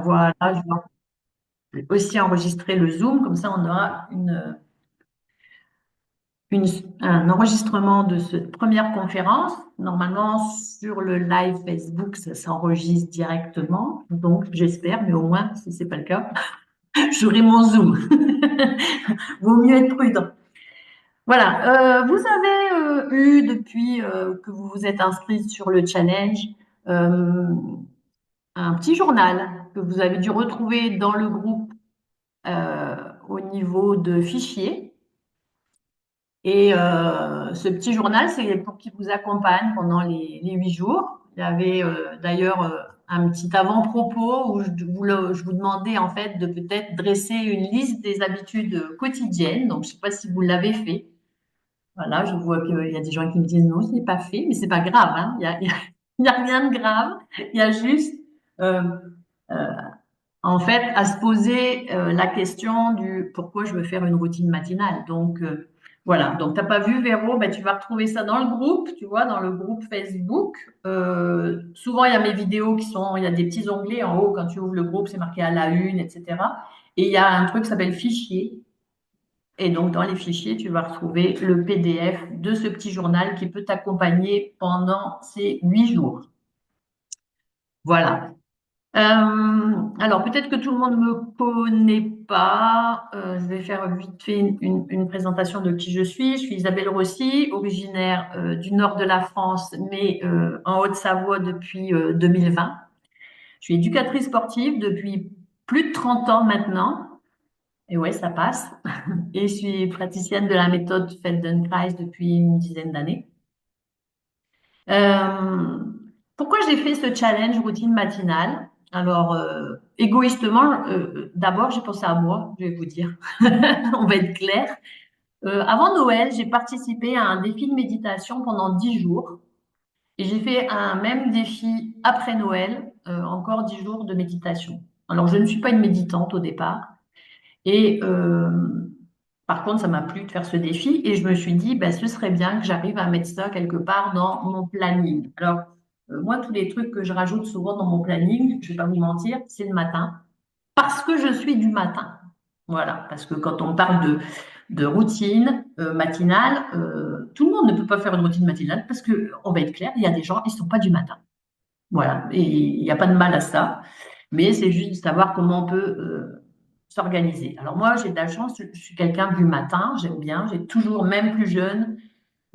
Voilà, je vais aussi enregistrer le Zoom, comme ça on aura une- un enregistrement de cette première conférence. Normalement, sur le live Facebook, ça s'enregistre directement. Donc, j'espère, mais au moins, si c'est pas le cas, j'aurai mon Zoom. Vaut mieux être prudent. Voilà. Vous avez eu, depuis que vous vous êtes inscrite sur le challenge, euh, un petit journal que vous avez dû retrouver dans le groupe au niveau de fichiers. Et ce petit journal, c'est pour qu'il vous accompagne pendant les 8 jours. Il y avait d'ailleurs un petit avant-propos où je vous demandais en fait de peut-être dresser une liste des habitudes quotidiennes. Donc, je ne sais pas si vous l'avez fait. Voilà, je vois qu'il y a des gens qui me disent non, je ne l'ai pas fait, mais c'est pas grave, hein. Il y a rien de grave. Il y a juste euh, euh, en fait, à se poser la question du pourquoi je veux faire une routine matinale. Donc, voilà. Donc, t'as pas vu, Véro, ben, tu vas retrouver ça dans le groupe, tu vois, dans le groupe Facebook. Souvent, il y a mes vidéos il y a des petits onglets en haut quand tu ouvres le groupe, c'est marqué à la une, etc. Et il y a un truc qui s'appelle fichier. Et donc, dans les fichiers, tu vas retrouver le PDF de ce petit journal qui peut t'accompagner pendant ces 8 jours. Voilà. Alors, peut-être que tout le monde ne me connaît pas. Je vais faire vite fait une présentation de qui je suis. Je suis Isabelle Rossi, originaire du nord de la France, mais en Haute-Savoie depuis 2020. Je suis éducatrice sportive depuis plus de 30 ans maintenant. Et ouais, ça passe. Et je suis praticienne de la méthode Feldenkrais depuis une dizaine d'années. Euh, Pourquoi j'ai fait ce challenge routine matinale? Alors, égoïstement, d'abord, j'ai pensé à moi, je vais vous dire. On va être clair. Avant Noël, j'ai participé à un défi de méditation pendant 10 jours. Et j'ai fait un même défi après Noël, encore 10 jours de méditation. Alors, je ne suis pas une méditante au départ. Et par contre, ça m'a plu de faire ce défi et je me suis dit, bah, ce serait bien que j'arrive à mettre ça quelque part dans mon planning. Alors, moi, tous les trucs que je rajoute souvent dans mon planning, je vais pas vous mentir, c'est le matin parce que je suis du matin. Voilà, parce que quand on parle de routine matinale, tout le monde ne peut pas faire une routine matinale parce que, on va être clair, il y a des gens, ils sont pas du matin. Voilà, et il n'y a pas de mal à ça, mais c'est juste de savoir comment on peut s'organiser. Alors moi, j'ai de la chance, je suis quelqu'un du matin, j'aime bien, j'ai toujours, même plus jeune,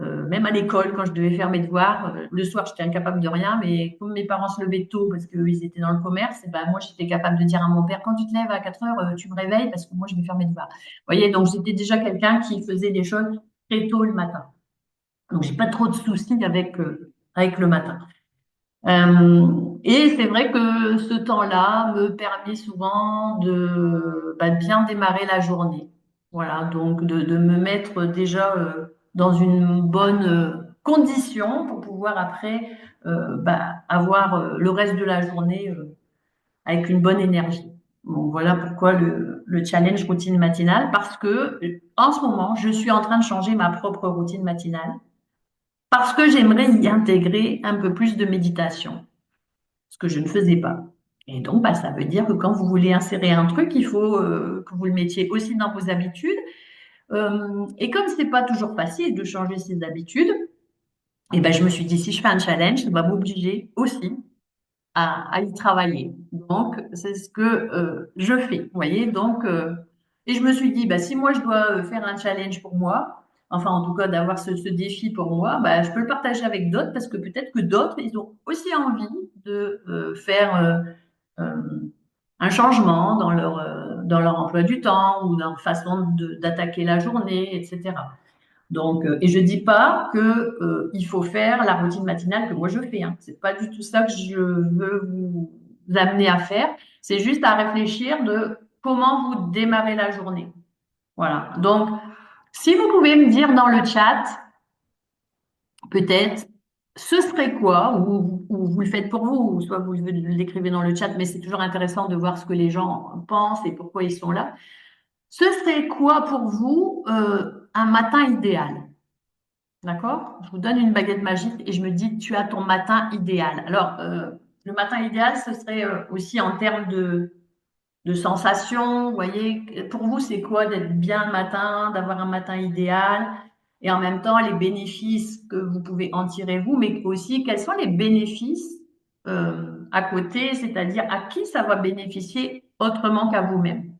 même à l'école, quand je devais faire mes devoirs, le soir, j'étais incapable de rien, mais comme mes parents se levaient tôt parce qu'ils étaient dans le commerce, et ben, moi, j'étais capable de dire à mon père, quand tu te lèves à 4 heures, tu me réveilles parce que moi, je vais faire mes devoirs. Vous voyez, donc j'étais déjà quelqu'un qui faisait des choses très tôt le matin. Donc, j'ai pas trop de soucis avec le matin. Et c'est vrai que ce temps-là me permet souvent de bien démarrer la journée. Voilà, donc de me mettre déjà dans une bonne condition pour pouvoir après avoir le reste de la journée avec une bonne énergie. Donc voilà pourquoi le challenge routine matinale, parce que en ce moment, je suis en train de changer ma propre routine matinale, parce que j'aimerais y intégrer un peu plus de méditation ce que je ne faisais pas. Et donc, ça veut dire que quand vous voulez insérer un truc, il faut que vous le mettiez aussi dans vos habitudes. Et comme c'est pas toujours facile de changer ses habitudes, et ben, je me suis dit, si je fais un challenge, ça va m'obliger aussi à y travailler. Donc, c'est ce que je fais. Vous voyez, donc, et je me suis dit, si moi je dois faire un challenge pour moi, enfin en tout cas d'avoir ce défi pour moi, je peux le partager avec d'autres parce que peut-être que d'autres, ils ont aussi envie de faire euh, un changement dans leur emploi du temps ou dans leur façon d'attaquer la journée, etc. Donc, et je dis pas que il faut faire la routine matinale que moi je fais. Hein. C'est pas du tout ça que je veux vous amener à faire. C'est juste à réfléchir de comment vous démarrez la journée. Voilà. Donc, si vous pouvez me dire dans le chat, peut-être, ce serait quoi, ou vous le faites pour vous, ou soit vous l'écrivez dans le chat, mais c'est toujours intéressant de voir ce que les gens pensent et pourquoi ils sont là. Ce serait quoi pour vous un matin idéal? D'accord? Je vous donne une baguette magique et je me dis, tu as ton matin idéal. Alors, le matin idéal, ce serait aussi en termes de sensations. Vous voyez, pour vous, c'est quoi d'être bien le matin, d'avoir un matin idéal, et en même temps les bénéfices que vous pouvez en tirer vous, mais aussi quels sont les bénéfices à côté, c'est-à-dire à qui ça va bénéficier autrement qu'à vous-même.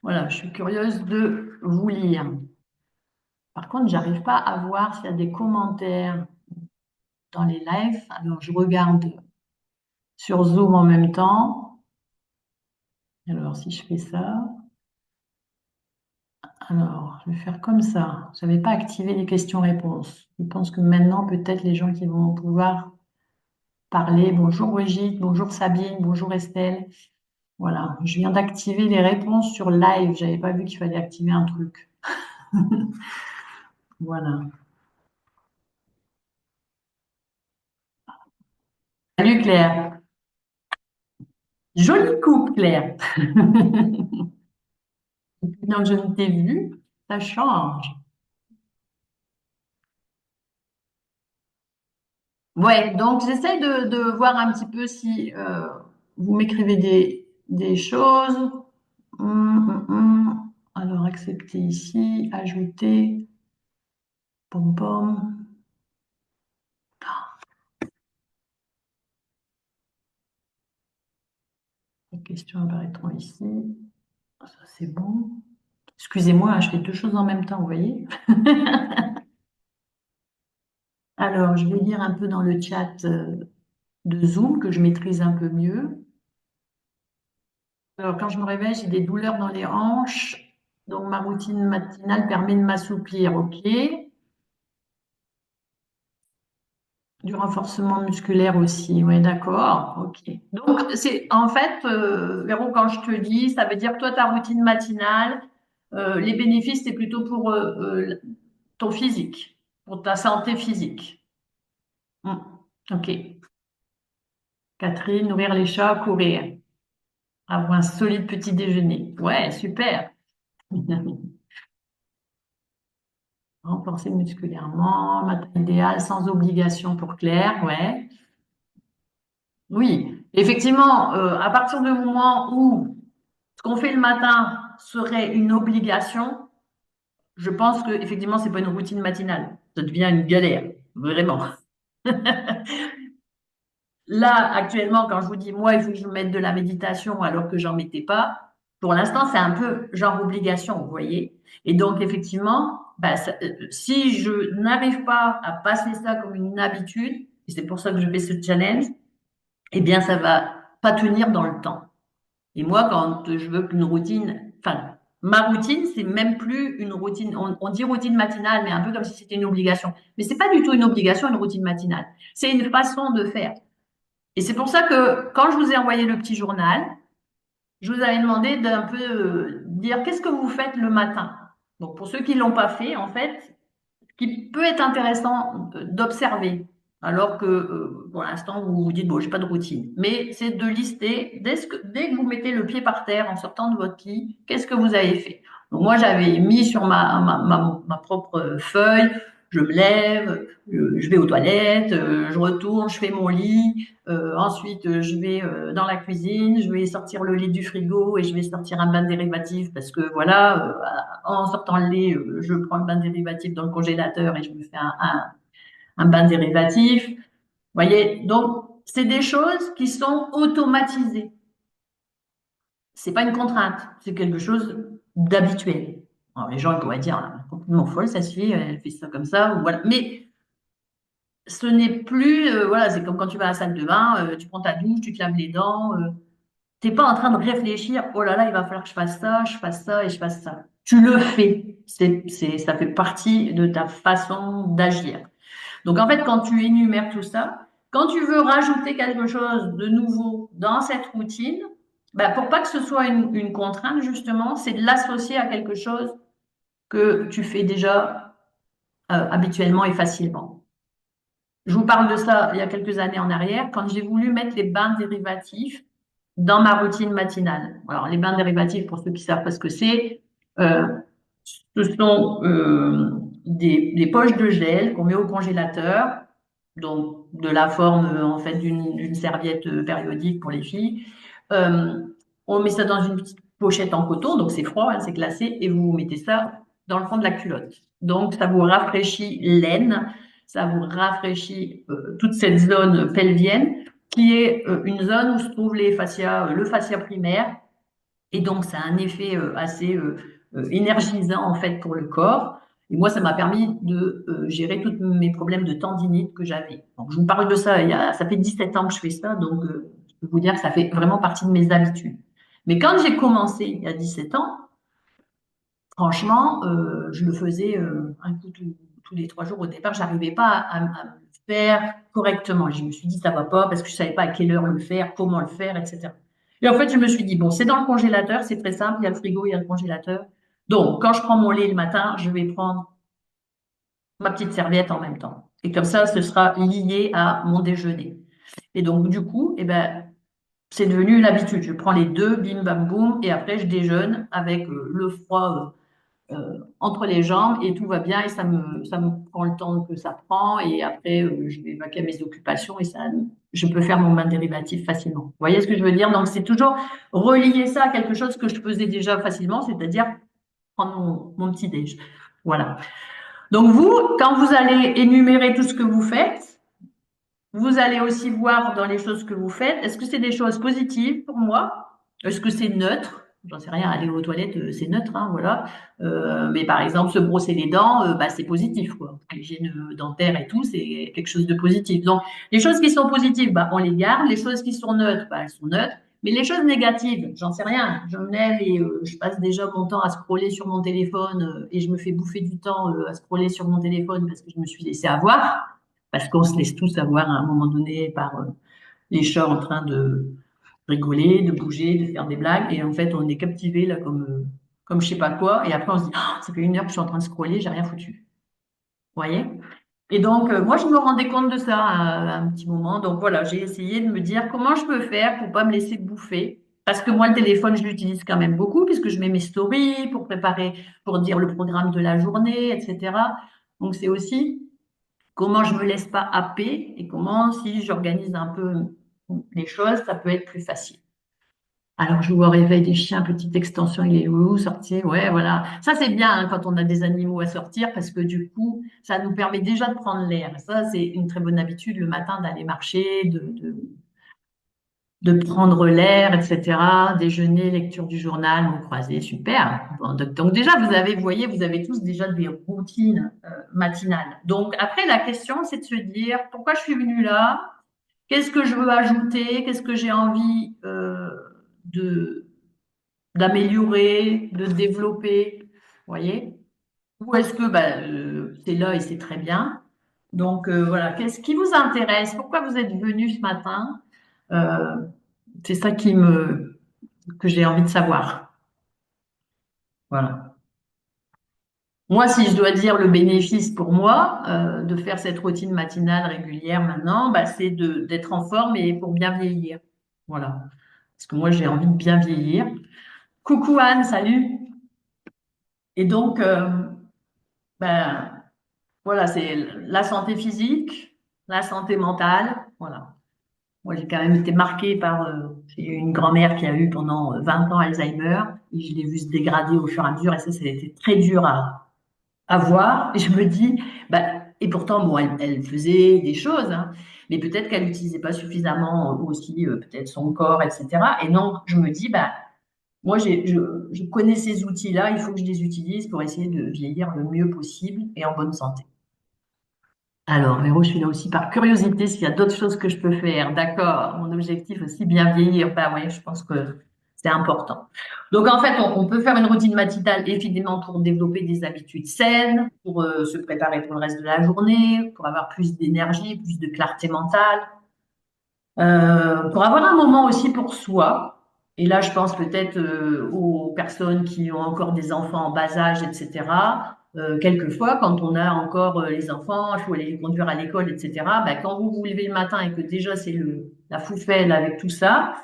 Voilà, je suis curieuse de vous lire. Par contre, j'arrive pas à voir s'il y a des commentaires dans les lives. Alors, je regarde sur Zoom en même temps. Alors, si je fais ça, alors, je vais faire comme ça. Je n'avais pas activé les questions-réponses. Je pense que maintenant, peut-être les gens qui vont pouvoir parler. Bonjour Brigitte, bonjour Sabine, bonjour Estelle. Voilà, je viens d'activer les réponses sur live. J'avais pas vu qu'il fallait activer un truc. Voilà. Salut Claire. Jolie coupe, Claire. Donc, je ne t'ai vu, ça change. Ouais, donc j'essaie de voir un petit peu si vous m'écrivez des choses. Alors, accepter ici, ajouter, pom pom. Les questions apparaîtront ici. Ça, c'est bon. Excusez-moi, hein, je fais deux choses en même temps, vous voyez. Alors, je vais lire un peu dans le chat de Zoom que je maîtrise un peu mieux. Alors, quand je me réveille, j'ai des douleurs dans les hanches. Donc, ma routine matinale permet de m'assouplir. OK. Du renforcement musculaire aussi. Oui, d'accord. OK. Donc, c'est en fait, Véro, quand je te dis, ça veut dire que toi, ta routine matinale, les bénéfices, c'est plutôt pour ton physique, pour ta santé physique. Hmm. OK. Catherine, nourrir les chats, courir. Avoir un solide petit déjeuner. Ouais, super. Renforcer musculairement, matin idéal, sans obligation pour Claire, ouais. Oui, effectivement, à partir du moment où ce qu'on fait le matin serait une obligation, je pense que effectivement, c'est pas une routine matinale. Ça devient une galère, vraiment. Là, actuellement, quand je vous dis, moi, il faut que je mette de la méditation alors que j'en mettais pas, pour l'instant, c'est un peu genre obligation, vous voyez. Et donc, effectivement, bah, si je n'arrive pas à passer ça comme une habitude, et c'est pour ça que je fais ce challenge, eh bien, ça va pas tenir dans le temps. Et moi, quand je veux qu'une routine, enfin, ma routine, c'est même plus une routine, on dit routine matinale, mais un peu comme si c'était une obligation. Mais c'est pas du tout une obligation, une routine matinale. C'est une façon de faire. Et c'est pour ça que quand je vous ai envoyé le petit journal, je vous avais demandé d'un peu dire qu'est-ce que vous faites le matin. Donc pour ceux qui l'ont pas fait, en fait, ce qui peut être intéressant d'observer, alors que pour l'instant vous vous dites bon, j'ai pas de routine, mais c'est de lister dès que vous mettez le pied par terre en sortant de votre lit, qu'est-ce que vous avez fait. Donc moi j'avais mis sur ma propre feuille, je me lève, je vais aux toilettes, je retourne, je fais mon lit, ensuite je vais dans la cuisine, je vais sortir le lait du frigo et je vais sortir un bain dérivatif parce que voilà, en sortant le lait, je prends le bain dérivatif dans le congélateur et je me fais un bain dérivatif. Vous voyez, donc c'est des choses qui sont automatisées. C'est pas une contrainte, c'est quelque chose d'habituel. Alors les gens ils pourraient dire ah, complètement folle, ça se fait, elle fait ça comme ça, ou voilà. Mais ce n'est plus, voilà, c'est comme quand tu vas à la salle de bain, tu prends ta douche, tu te laves les dents, t'es pas en train de réfléchir, oh là là, il va falloir que je fasse ça et je fasse ça. Tu le fais. Ça fait partie de ta façon d'agir. Donc en fait, quand tu énumères tout ça, quand tu veux rajouter quelque chose de nouveau dans cette routine, bah, pour pas que ce soit une contrainte, justement, c'est de l'associer à quelque chose que tu fais déjà habituellement et facilement. Je vous parle de ça il y a quelques années en arrière, quand j'ai voulu mettre les bains dérivatifs dans ma routine matinale. Alors, les bains dérivatifs, pour ceux qui savent pas ce que c'est, euh, ce sont des poches de gel qu'on met au congélateur, donc de la forme en fait d'une serviette périodique pour les filles, Euh, on met ça dans une petite pochette en coton, donc c'est froid, hein, c'est glacé, et vous mettez ça dans le fond de la culotte. Donc ça vous rafraîchit l'aine, ça vous rafraîchit toute cette zone pelvienne, qui est une zone où se trouvent les fascias, le fascia primaire, et donc ça a un effet assez énergisant en fait pour le corps. Et moi, ça m'a permis de gérer tous mes problèmes de tendinite que j'avais. Donc, je vous parle de ça, ça fait 17 ans que je fais ça, donc je peux vous dire que ça fait vraiment partie de mes habitudes. Mais quand j'ai commencé il y a 17 ans, franchement, je le faisais un coup tous les 3 jours. Au départ, j'arrivais pas à le faire correctement. Je me suis dit, ça va pas parce que je savais pas à quelle heure le faire, comment le faire, etc. Et en fait, je me suis dit, bon, c'est dans le congélateur, c'est très simple, il y a le frigo, il y a le congélateur. Donc, quand je prends mon lait le matin, je vais prendre ma petite serviette en même temps. Et comme ça, ce sera lié à mon déjeuner. Et donc, du coup, eh ben, c'est devenu une habitude. Je prends les deux, bim, bam, boum, et après, je déjeune avec le froid entre les jambes et tout va bien et ça me prend le temps que ça prend et après je vais vaquer à mes occupations et ça, je peux faire mon bain dérivatif facilement. Vous voyez ce que je veux dire? Donc c'est toujours relier ça à quelque chose que je faisais déjà facilement, c'est-à-dire prendre mon petit déj. Voilà. Donc vous, quand vous allez énumérer tout ce que vous faites, vous allez aussi voir dans les choses que vous faites, est-ce que c'est des choses positives pour moi? Est-ce que c'est neutre? J'en sais rien, aller aux toilettes, c'est neutre, hein, voilà. Mais par exemple, se brosser les dents, bah, c'est positif, quoi. L'hygiène dentaire et tout, c'est quelque chose de positif. Donc, les choses qui sont positives, bah, on les garde. Les choses qui sont neutres, bah, elles sont neutres. Mais les choses négatives, j'en sais rien. Je me lève et je passe déjà mon temps à scroller sur mon téléphone et je me fais bouffer du temps à scroller sur mon téléphone parce que je me suis laissé avoir parce qu'on se laisse tous avoir à un moment donné par les chats en train de rigoler, de bouger, de faire des blagues, et en fait on est captivé là comme je sais pas quoi, et après on se dit ah, ça fait 1 heure que je suis en train de scroller, j'ai rien foutu. Vous voyez? Et donc moi je me rendais compte de ça à un petit moment, donc voilà, j'ai essayé de me dire comment je peux faire pour pas me laisser bouffer. Parce que moi, le téléphone, je l'utilise quand même beaucoup, puisque je mets mes stories pour préparer, pour dire le programme de la journée, etc. Donc, c'est aussi comment je me laisse pas happer et comment, si j'organise un peu les choses, ça peut être plus facile. Alors, je vous réveille des chiens, petite extension, il est où, sortir, ouais, voilà. Ça, c'est bien hein, quand on a des animaux à sortir parce que du coup, ça nous permet déjà de prendre l'air. Ça, c'est une très bonne habitude le matin d'aller marcher, de prendre l'air, etc. Déjeuner, lecture du journal, mon croisé, super. Bon, donc déjà, vous voyez, vous avez tous déjà des routines matinales. Donc après, la question, c'est de se dire pourquoi je suis venue là, qu'est-ce que je veux ajouter, qu'est-ce que j'ai envie de d'améliorer, de développer, vous voyez? Ou est-ce que bah, c'est là et c'est très bien. Donc voilà, qu'est-ce qui vous intéresse? Pourquoi vous êtes venu ce matin? Euh, c'est ça que j'ai envie de savoir. Voilà. Moi, si je dois dire le bénéfice pour moi de faire cette routine matinale régulière maintenant, bah, c'est d'être en forme et pour bien vieillir. Voilà. Parce que moi, j'ai envie de bien vieillir. Coucou Anne, salut. Et donc, ben, voilà, c'est la santé physique, la santé mentale. Voilà. Moi, j'ai quand même été marquée par j'ai eu une grand-mère qui a eu pendant 20 ans Alzheimer et je l'ai vue se dégrader au fur et à mesure et ça a été très dur à voir. Et je me dis, bah, et pourtant, bon, elle faisait des choses, hein, mais peut-être qu'elle n'utilisait pas suffisamment aussi peut-être son corps, etc. Et donc, je me dis, bah, moi, je connais ces outils-là, il faut que je les utilise pour essayer de vieillir le mieux possible et en bonne santé. Alors, Véro, je suis là aussi par curiosité s'il y a d'autres choses que je peux faire. D'accord. Mon objectif aussi, bien vieillir. Bah ouais, je pense que c'est important. Donc, en fait, on peut faire une routine matinale, évidemment, pour développer des habitudes saines, pour se préparer pour le reste de la journée, pour avoir plus d'énergie, plus de clarté mentale, pour avoir un moment aussi pour soi. Et là, je pense peut-être aux personnes qui ont encore des enfants en bas âge, etc. Quelquefois, quand on a encore les enfants, il faut aller les conduire à l'école, etc. Ben, quand vous vous levez le matin et que déjà c'est la foufelle avec tout ça,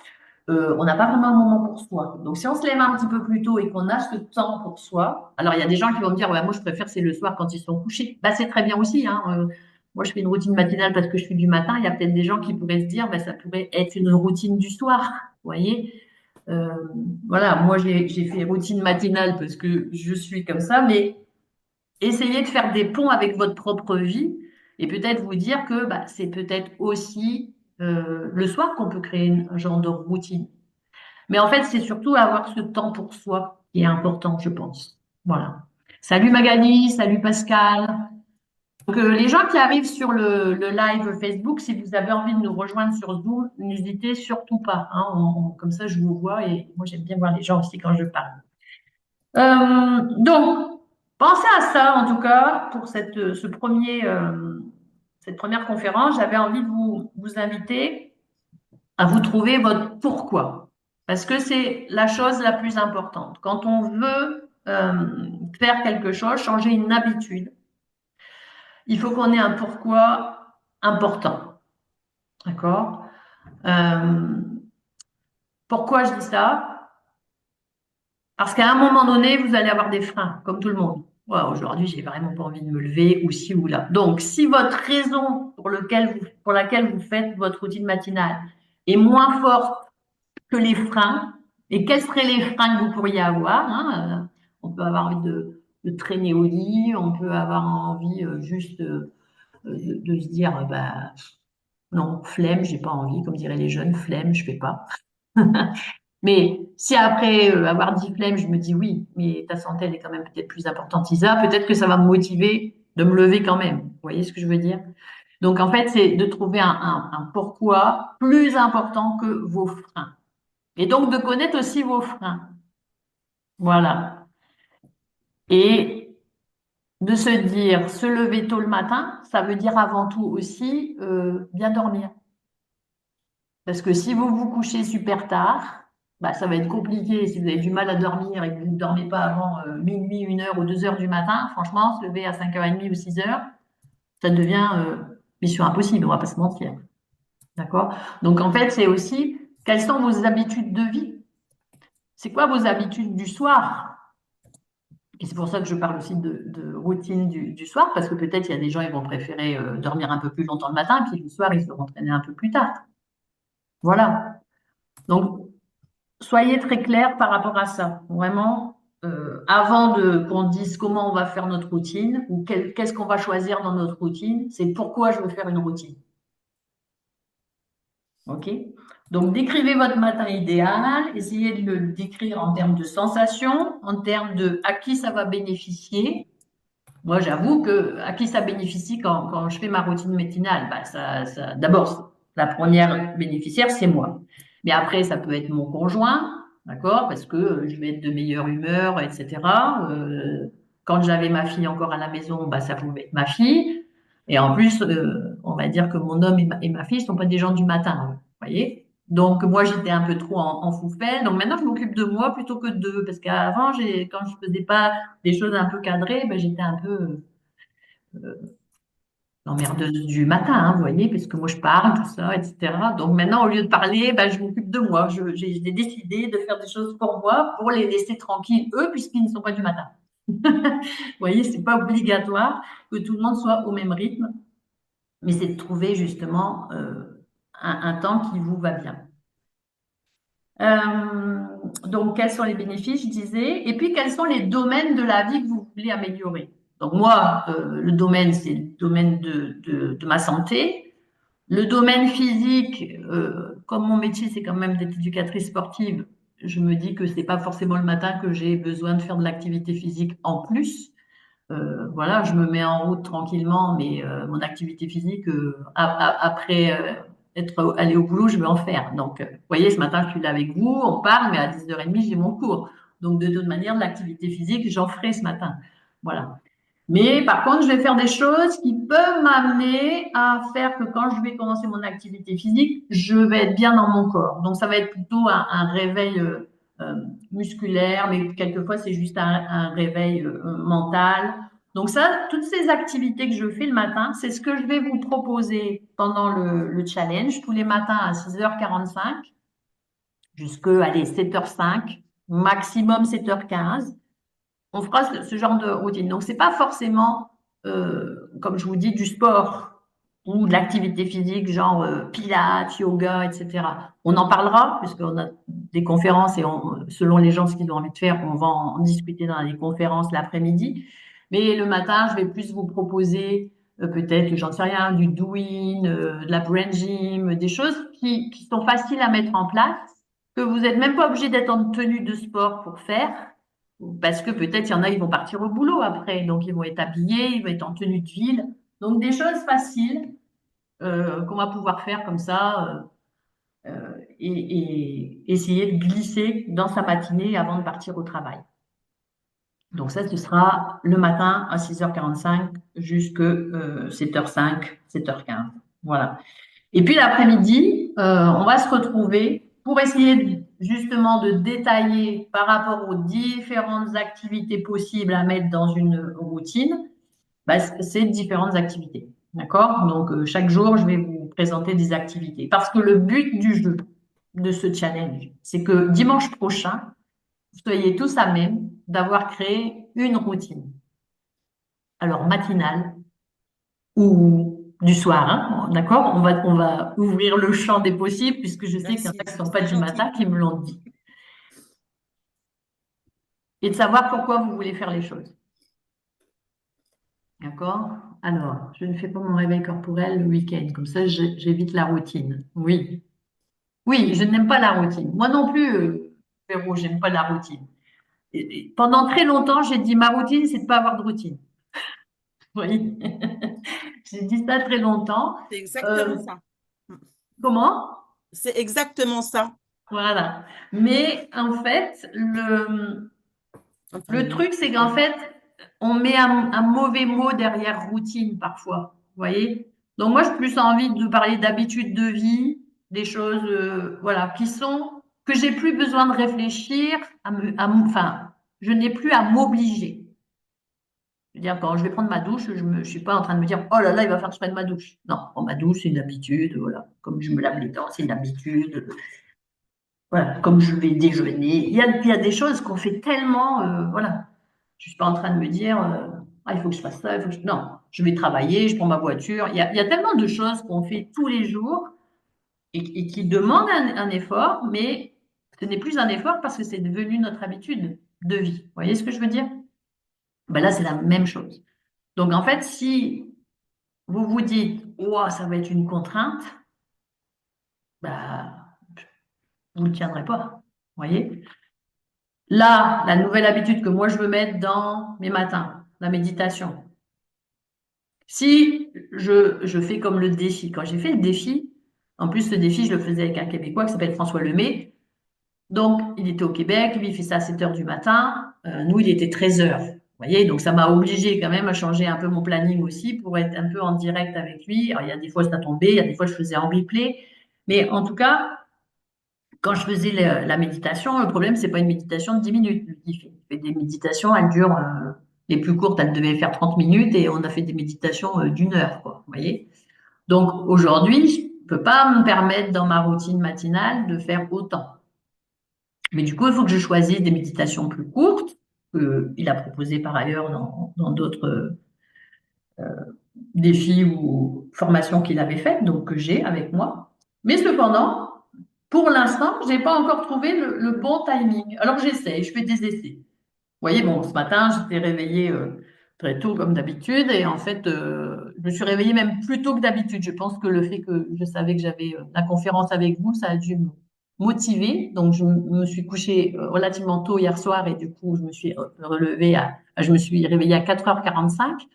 on n'a pas vraiment un moment pour soi. Donc, si on se lève un petit peu plus tôt et qu'on a ce temps pour soi, alors il y a des gens qui vont me dire, ouais, moi je préfère c'est le soir quand ils sont couchés. Ben, c'est très bien aussi, hein. moi, je fais une routine matinale parce que je suis du matin. Il y a peut-être des gens qui pourraient se dire, ben, ça pourrait être une routine du soir. Vous voyez? Euh, voilà, moi, j'ai fait routine matinale parce que je suis comme ça, mais essayez de faire des ponts avec votre propre vie et peut-être vous dire que bah, c'est peut-être aussi le soir qu'on peut créer un genre de routine. Mais en fait, c'est surtout avoir ce temps pour soi qui est important, je pense. Voilà. Salut Magali, salut Pascal. Donc, les gens qui arrivent sur le live Facebook, si vous avez envie de nous rejoindre sur Zoom, n'hésitez surtout pas. Hein. Comme ça, je vous vois et moi, j'aime bien voir les gens aussi quand je parle. Donc, pensez à ça en tout cas pour cette première conférence. J'avais envie de vous inviter à vous trouver votre pourquoi. Parce que c'est la chose la plus importante. Quand on veut faire quelque chose, changer une habitude, il faut qu'on ait un pourquoi important. D'accord? Euh, Pourquoi je dis ça? Parce qu'à un moment donné, vous allez avoir des freins, comme tout le monde. Ouais, aujourd'hui, j'ai vraiment pas envie de me lever, ou ci ou là. Donc, si votre raison pour laquelle vous faites votre routine matinale est moins forte que les freins, et quels seraient les freins que vous pourriez avoir, hein, on peut avoir envie de traîner au lit, on peut avoir envie juste de se dire, bah, non, flemme, j'ai pas envie, comme diraient les jeunes, flemme, je fais pas. Mais si après avoir dit flemme, je me dis oui, mais ta santé, elle est quand même peut-être plus importante, Isa, peut-être que ça va me motiver de me lever quand même. Vous voyez ce que je veux dire? Donc, en fait, c'est de trouver un pourquoi plus important que vos freins. Et donc, de connaître aussi vos freins. Voilà. Et de se dire, se lever tôt le matin, ça veut dire avant tout aussi bien dormir. Parce que si vous vous couchez super tard, bah, ça va être compliqué. Si vous avez du mal à dormir et que vous ne dormez pas avant minuit, 1 heure ou 2 heures du matin, franchement, se lever à 5h30 ou 6 heures, ça devient mission impossible, on va pas se mentir. D'accord? Donc, en fait, c'est aussi quelles sont vos habitudes de vie? C'est quoi vos habitudes du soir? Et c'est pour ça que je parle aussi de routine du soir, parce que peut-être il y a des gens, ils vont préférer dormir un peu plus longtemps le matin, puis le soir, ils se entraîner un peu plus tard. Voilà. Donc, soyez très clair par rapport à ça. Vraiment, avant qu'on dise comment on va faire notre routine ou qu'est-ce qu'on va choisir dans notre routine, c'est pourquoi je veux faire une routine. OK? Donc, décrivez votre matin idéal, essayez de le décrire en termes de sensations, en termes de à qui ça va bénéficier. Moi, j'avoue que à qui ça bénéficie quand je fais ma routine matinale, bah, d'abord, la première bénéficiaire, c'est moi. Mais après, ça peut être mon conjoint, d'accord, parce que je vais être de meilleure humeur, etc. Quand j'avais ma fille encore à la maison, bah, ça pouvait être ma fille. Et en plus, on va dire que mon homme et ma fille ne sont pas des gens du matin, vous voyez. Donc, moi, j'étais un peu trop en foufelle. Donc, maintenant, je m'occupe de moi plutôt que d'eux. Parce qu'avant, quand je faisais pas des choses un peu cadrées, ben, j'étais un peu l'emmerdeuse du matin, hein, vous voyez, parce que moi, je parle, tout ça, etc. Donc, maintenant, au lieu de parler, ben, je m'occupe de moi. J'ai décidé de faire des choses pour moi, pour les laisser tranquilles, eux, puisqu'ils ne sont pas du matin. Vous voyez, c'est pas obligatoire que tout le monde soit au même rythme, mais c'est de trouver justement un temps qui vous va bien. Euh, donc, quels sont les bénéfices, je disais, et puis quels sont les domaines de la vie que vous voulez améliorer. Donc, moi, le domaine, c'est le domaine de ma santé. Le domaine physique, comme mon métier, c'est quand même d'être éducatrice sportive, je me dis que c'est pas forcément le matin que j'ai besoin de faire de l'activité physique en plus. Voilà, je me mets en route tranquillement, mais mon activité physique, après être allé au boulot, je vais en faire. Donc, vous voyez, ce matin, je suis là avec vous, on parle, mais à 10h30, j'ai mon cours. Donc, de toute manière, de l'activité physique, j'en ferai ce matin. Voilà. Mais par contre, je vais faire des choses qui peuvent m'amener à faire que quand je vais commencer mon activité physique, je vais être bien dans mon corps. Donc, ça va être plutôt un réveil euh, musculaire, mais quelquefois, c'est juste un réveil mental. Donc ça, toutes ces activités que je fais le matin, c'est ce que je vais vous proposer pendant le challenge, tous les matins à 6h45 jusqu'à, allez, 7h05, maximum 7h15. On fera ce genre de routine. Donc, c'est pas forcément, comme je vous dis, du sport. ou de l'activité physique, genre pilates, yoga, etc. On en parlera, puisqu'on a des conférences et selon les gens ce qu'ils ont envie de faire, on va en discuter dans les conférences l'après-midi. Mais le matin, je vais plus vous proposer peut-être, j'en sais rien, du doing, de la brain gym, des choses qui sont faciles à mettre en place, que vous n'êtes même pas obligé d'être en tenue de sport pour faire, parce que peut-être il y en a, ils vont partir au boulot après, donc ils vont être habillés, ils vont être en tenue de ville. Donc des choses faciles qu'on va pouvoir faire comme ça et essayer de glisser dans sa matinée avant de partir au travail. Donc ça, ce sera le matin à 6h45 jusqu'à 7h05, 7h15. Voilà. Et puis l'après-midi, on va se retrouver pour essayer justement de détailler par rapport aux différentes activités possibles à mettre dans une routine, bah, ces différentes activités. D'accord? Donc chaque jour, je vais vous présenter des activités. Parce que le but du jeu, de ce challenge, c'est que dimanche prochain, vous soyez tous à même d'avoir créé une routine. Alors matinale, ou du soir, hein, d'accord? On va ouvrir le champ des possibles, puisque je sais qu'il y en a qui Merci, ne sont pas c'est du gentil. matin qui me l'ont dit. Et de savoir pourquoi vous voulez faire les choses. D'accord? Alors, je ne fais pas mon réveil corporel le week-end, comme ça j'évite la routine. Oui. Oui, je n'aime pas la routine. Moi non plus, Véro, j'aime pas la routine. Pendant très longtemps, j'ai dit ma routine, c'est de pas avoir de routine. Oui. J'ai dit ça très longtemps. C'est exactement Euh, ça. Mm. comment? C'est exactement ça. Voilà. Mais en fait, le Attendez. truc, c'est qu'en fait, on met un mauvais mot derrière routine parfois. Vous voyez? Donc moi, j'ai plus envie de parler d'habitudes de vie, des choses, voilà, que j'ai plus besoin de réfléchir, enfin, je n'ai plus à m'obliger. Je veux dire, quand je vais prendre ma douche, je suis pas en train de me dire, oh là là, il va falloir que je prenne ma douche. Non, ma douche, c'est une habitude, voilà. Comme je me lave les dents, c'est une habitude. Voilà, comme je vais déjeuner. Il y a des choses qu'on fait tellement, voilà. Je suis pas en train de me dire, ah, il faut que je fasse ça, il faut que je... Non, je vais travailler, je prends ma voiture. Il y a tellement de choses qu'on fait tous les jours et qui demandent un effort, mais ce n'est plus un effort parce que c'est devenu notre habitude de vie. Vous voyez ce que je veux dire? Ben là, c'est la même chose. Donc, en fait, si vous vous dites, oh, ça va être une contrainte, bah, vous ne le tiendrez pas. Vous voyez? Là, la nouvelle habitude que moi je veux mettre dans mes matins, la méditation. Si je fais comme le défi, quand j'ai fait le défi, en plus ce défi, je le faisais avec un Québécois qui s'appelle François Lemay. Donc, il était au Québec, lui, il fait ça à 7 heures du matin. Nous, il était 13 heures. Vous voyez, donc ça m'a obligé quand même à changer un peu mon planning aussi pour être un peu en direct avec lui. Alors, il y a des fois, ça tombait, il y a des fois, je faisais en replay. Mais en tout cas, quand je faisais la méditation, le problème, c'est pas une méditation de 10 minutes. Il fait des méditations, elles durent, les plus courtes, elles devaient faire 30 minutes et on a fait des méditations d'une heure, quoi. Vous voyez? Donc aujourd'hui, je ne peux pas me permettre dans ma routine matinale de faire autant. Mais du coup, il faut que je choisisse des méditations plus courtes, qu'il a proposé par ailleurs dans d'autres défis ou formations qu'il avait faites, donc que j'ai avec moi. Mais cependant, pour l'instant, je n'ai pas encore trouvé le bon timing. Alors j'essaie, je fais des essais. Vous voyez, bon, ce matin, j'étais réveillée très tôt comme d'habitude et en fait, je me suis réveillée même plus tôt que d'habitude. Je pense que le fait que je savais que j'avais la conférence avec vous, ça a dû me motiver. Donc, je me suis couchée relativement tôt hier soir et du coup, je me suis relevée je me suis réveillée à 4h45.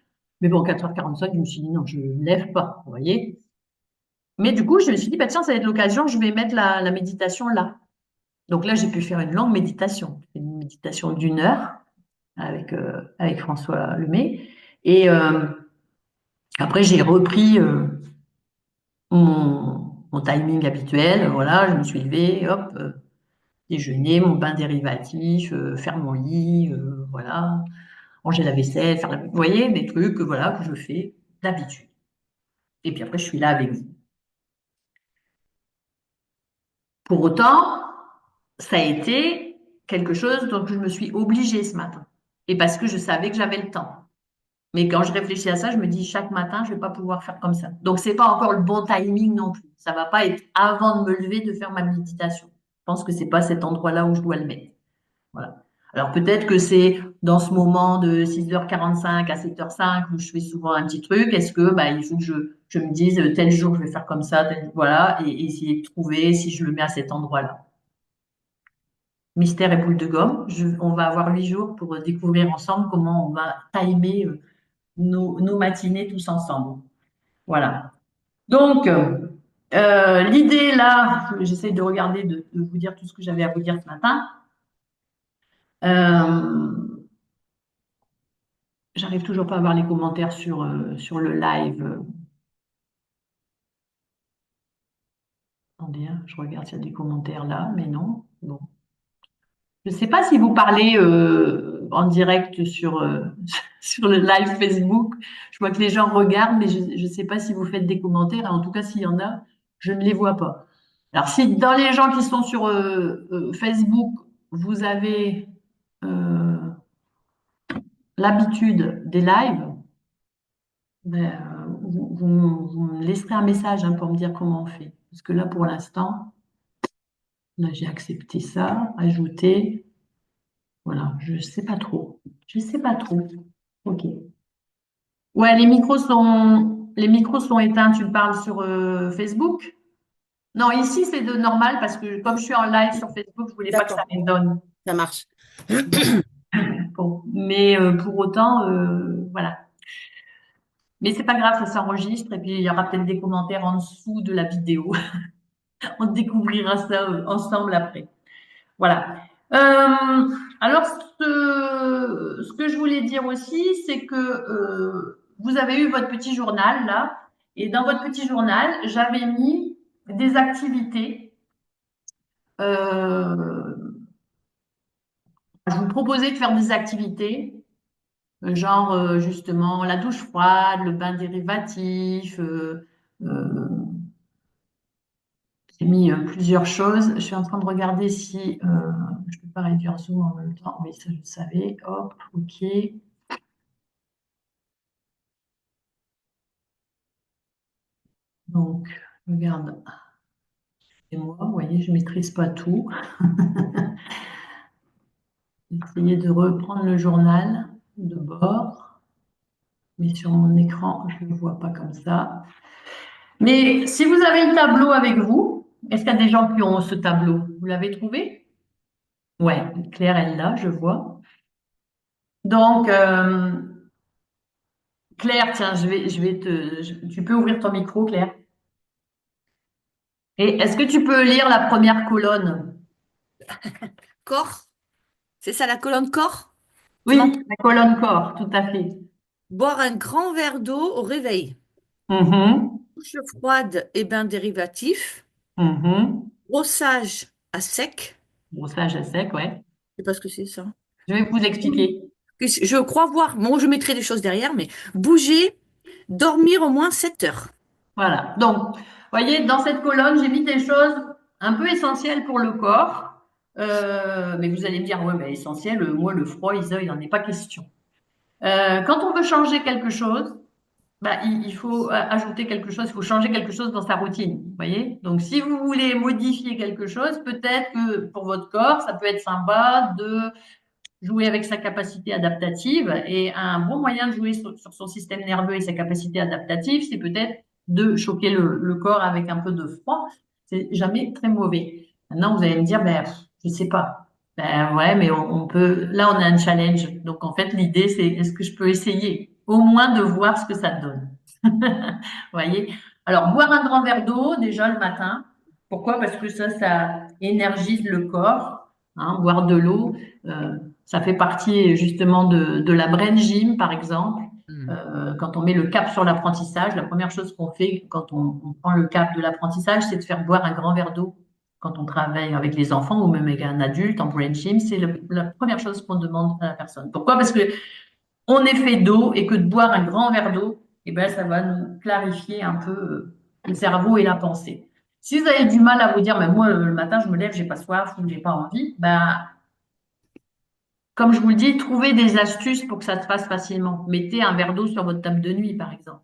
Mais bon, 4h45, je me suis dit non, je ne me lève pas, vous voyez. Mais du coup, je me suis dit, bah, tiens, ça va être l'occasion, je vais mettre la méditation là. Donc là, j'ai pu faire une longue méditation, une méditation d'une heure avec François Lemay. Et après, j'ai repris mon timing habituel. Voilà, je me suis levée, hop, déjeuner, mon pain dérivatif, faire mon lit, voilà, ranger la vaisselle, vous voyez, des trucs, voilà, que je fais d'habitude. Et puis après, je suis là avec vous. Pour autant, ça a été quelque chose dont je me suis obligée ce matin. Et parce que je savais que j'avais le temps. Mais quand je réfléchis à ça, je me dis chaque matin, je vais pas pouvoir faire comme ça. Donc, c'est pas encore le bon timing non plus. Ça va pas être avant de me lever de faire ma méditation. Je pense que c'est pas cet endroit-là où je dois le mettre. Voilà. Alors peut-être que c'est dans ce moment de 6h45 à 7h05 où je fais souvent un petit truc. Est-ce que bah, il faut que je me dise tel jour je vais faire comme ça, voilà, et essayer de trouver si je le mets à cet endroit-là. Mystère et boule de gomme. On va avoir 8 jours pour découvrir ensemble comment on va timer nos matinées tous ensemble. Voilà. Donc, l'idée là, j'essaie de regarder, de vous dire tout ce que j'avais à vous dire ce matin. Euh, J'arrive toujours pas à voir les commentaires sur le live. Attendez, hein, je regarde s'il y a des commentaires là, mais non. Bon. Je ne sais pas si vous parlez en direct sur le live Facebook. Je vois que les gens regardent, mais je ne sais pas si vous faites des commentaires. En tout cas, s'il y en a, je ne les vois pas. Alors, si dans les gens qui sont sur Facebook, vous avez euh, l'habitude des lives, ben, vous me laisserez un message hein, pour me dire comment on fait. Parce que là, pour l'instant, là, j'ai accepté ça, ajouter. Voilà, je sais pas trop. Je sais pas trop. Ok. Ouais, les micros sont éteints. Tu parles sur Facebook? Non, ici, c'est de normal parce que comme je suis en live sur Facebook, je voulais pas que ça D'accord, m'étonne. ça marche. Bon. Mais pour autant, voilà. Mais c'est pas grave, ça s'enregistre et puis il y aura peut-être des commentaires en dessous de la vidéo. On découvrira ça ensemble après. Voilà. Alors, ce que je voulais dire aussi, c'est que vous avez eu votre petit journal là, et dans votre petit journal, j'avais mis des activités. Euh, je vous proposais de faire des activités, genre justement la douche froide, le bain dérivatif. J'ai mis plusieurs choses. Je suis en train de regarder si je ne peux pas réduire zoom en même temps. Oui, ça je le savais. Hop, ok. Donc, regarde, et moi, vous voyez, je ne maîtrise pas tout. Essayez de reprendre le journal de bord, mais sur mon écran, je ne le vois pas comme ça. Mais si vous avez le tableau avec vous, est-ce qu'il y a des gens qui ont ce tableau? Vous l'avez trouvé? Ouais, Claire, elle l'a, je vois. Donc, Claire, tiens, tu peux ouvrir ton micro, Claire. Et est-ce que tu peux lire la première colonne? Corps, c'est ça la colonne corps? Tu m'entends? Oui, la colonne corps, tout à fait. Boire un grand verre d'eau au réveil. Mhm, Douche froide et bain dérivatif. mhm. Brossage à sec. Brossage à sec, ouais. Je sais pas ce que c'est ça. Je vais vous expliquer. Je crois voir, bon, je mettrai des choses derrière, mais bouger, dormir au moins 7 heures. Voilà. Donc, vous voyez, dans cette colonne, j'ai mis des choses un peu essentielles pour le corps. Mais vous allez me dire, ouais, mais essentiel, moi, le froid, Isa, il n'en est pas question. Quand on veut changer quelque chose, bah, il faut ajouter quelque chose, il faut changer quelque chose dans sa routine. Vous voyez? Donc, si vous voulez modifier quelque chose, peut-être que pour votre corps, ça peut être sympa de jouer avec sa capacité adaptative. Et un bon moyen de jouer sur son système nerveux et sa capacité adaptative, c'est peut-être de choquer le corps avec un peu de froid. C'est jamais très mauvais. Maintenant, vous allez me dire, ben, je sais pas. Ben ouais, mais on peut. Là, on a un challenge. Donc, en fait, l'idée, c'est est-ce que je peux essayer au moins de voir ce que ça donne. Vous voyez? Alors, boire un grand verre d'eau déjà le matin. Pourquoi? Parce que ça énergise le corps. Hein, boire de l'eau, ça fait partie justement de la brain gym, par exemple. Hmm. Quand on met le cap sur l'apprentissage, la première chose qu'on fait quand on prend le cap de l'apprentissage, c'est de faire boire un grand verre d'eau. Quand on travaille avec les enfants ou même avec un adulte en brain gym, c'est la première chose qu'on demande à la personne. Pourquoi? Parce que on est fait d'eau et que de boire un grand verre d'eau, eh ben, ça va nous clarifier un peu le cerveau et la pensée. Si vous avez du mal à vous dire, mais moi, le matin, je me lève, j'ai pas soif ou j'ai pas envie, ben, comme je vous le dis, trouvez des astuces pour que ça se fasse facilement. Mettez un verre d'eau sur votre table de nuit, par exemple.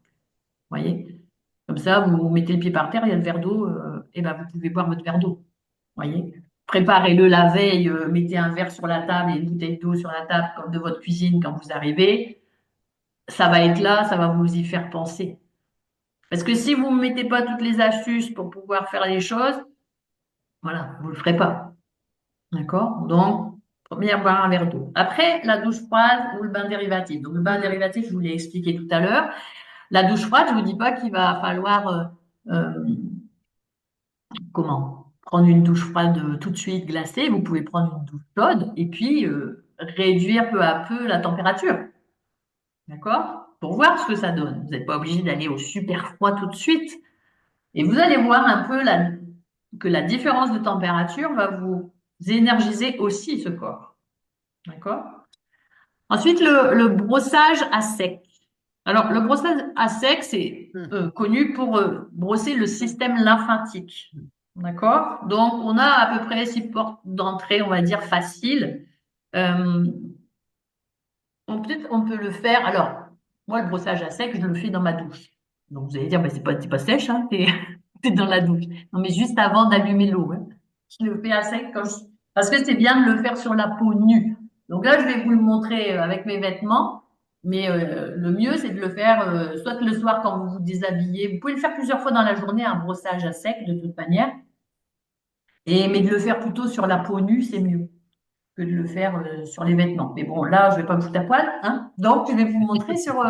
Voyez? Comme ça, vous mettez le pied par terre, il y a le verre d'eau, et ben vous pouvez boire votre verre d'eau. Voyez? Préparez-le la veille, mettez un verre sur la table et une bouteille d'eau sur la table de votre cuisine quand vous arrivez. Ça va être là, ça va vous y faire penser. Parce que si vous ne mettez pas toutes les astuces pour pouvoir faire les choses, voilà, vous ne le ferez pas. D'accord? Donc, première, boire un verre d'eau. Après, la douche froide ou le bain dérivatif. Donc, le bain dérivatif, je vous l'ai expliqué tout à l'heure. La douche froide, je ne vous dis pas qu'il va falloir, comment? Prendre une douche froide tout de suite glacée. Vous pouvez prendre une douche chaude et puis réduire peu à peu la température. D'accord? Pour voir ce que ça donne. Vous n'êtes pas obligé d'aller au super froid tout de suite. Et vous allez voir un peu que la différence de température va vous énergiser aussi ce corps. D'accord? Ensuite, le brossage à sec. Alors, le brossage à sec, c'est connu pour brosser le système lymphatique. D'accord? Donc, on a à peu près 6 portes d'entrée, on va dire, faciles. Euh, Peut-être on peut le faire. Alors, moi, le brossage à sec, je le fais dans ma douche. Donc, vous allez dire, bah, t'es pas sèche, hein, t'es dans la douche. Non, mais juste avant d'allumer l'eau, hein. Je le fais à sec parce que c'est bien de le faire sur la peau nue. Donc là, je vais vous le montrer avec mes vêtements. Mais le mieux, c'est de le faire soit le soir quand vous vous déshabillez. Vous pouvez le faire plusieurs fois dans la journée, un brossage à sec de toute manière. Mais de le faire plutôt sur la peau nue, c'est mieux que de le faire sur les vêtements. Mais bon, là, je vais pas me foutre à poil, hein. Donc, je vais vous montrer sur,